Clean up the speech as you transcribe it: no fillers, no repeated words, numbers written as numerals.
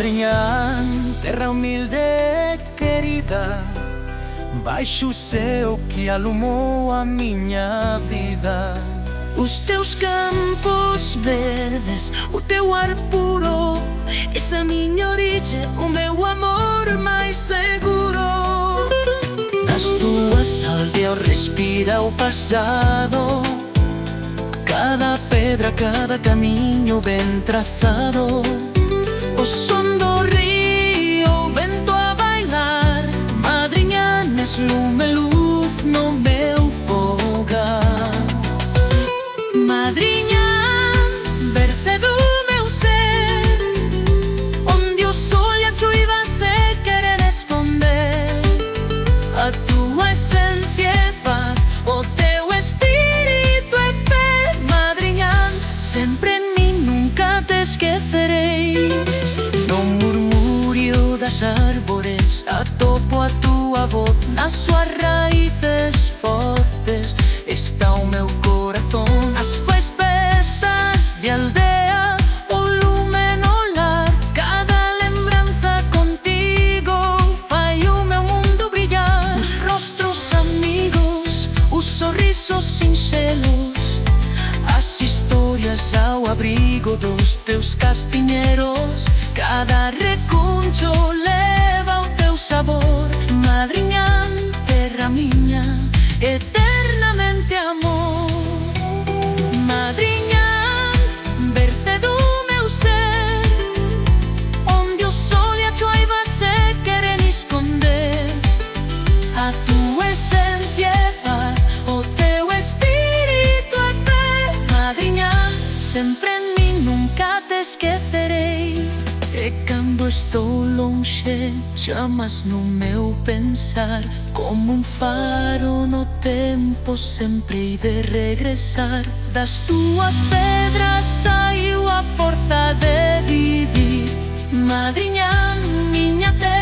Madriña, terra humilde e querida, baixo o céu que alumou a miña vida. Os teus campos verdes, o teu ar puro, esa miña origem, o meu amor máis seguro. Nas tuas aldeas respira o passado, cada pedra, cada camiño ben trazado. O son do río, o vento a bailar, Madriña, nes lume luz no meu fogar. Madriña, berce do meu ser, onde o sol e a chuva se queren esconder. A tua esencia é paz, o teu espírito é fé. Madriña, sempre en mí, nunca te esquecerei. No murmurio das árbores atopo a tua voz, nas suas raíces fortes está o meu corazón. As tuas festas de aldea, o lume no lar, cada lembranza contigo fai o meu mundo brillar. Os rostros amigos, os sorrisos sinceros, as historias ao abrigo dos teus castiñeros, cada recuncho leva o teu sabor. Madriña, terra miña, eternamente amor. Madriña, berce do meu ser, onde o sol e a chuva se queren esconder. A tua esencia é paz, o teu espírito é fé. Madriña, sempre en mí, nunca te esquecerei. E cando estou longe, chamas no meu pensar, como un faro no tempo, sempre hei de regresar. Das tuas pedras saiu a forza de vivir. Madriña, miña terra,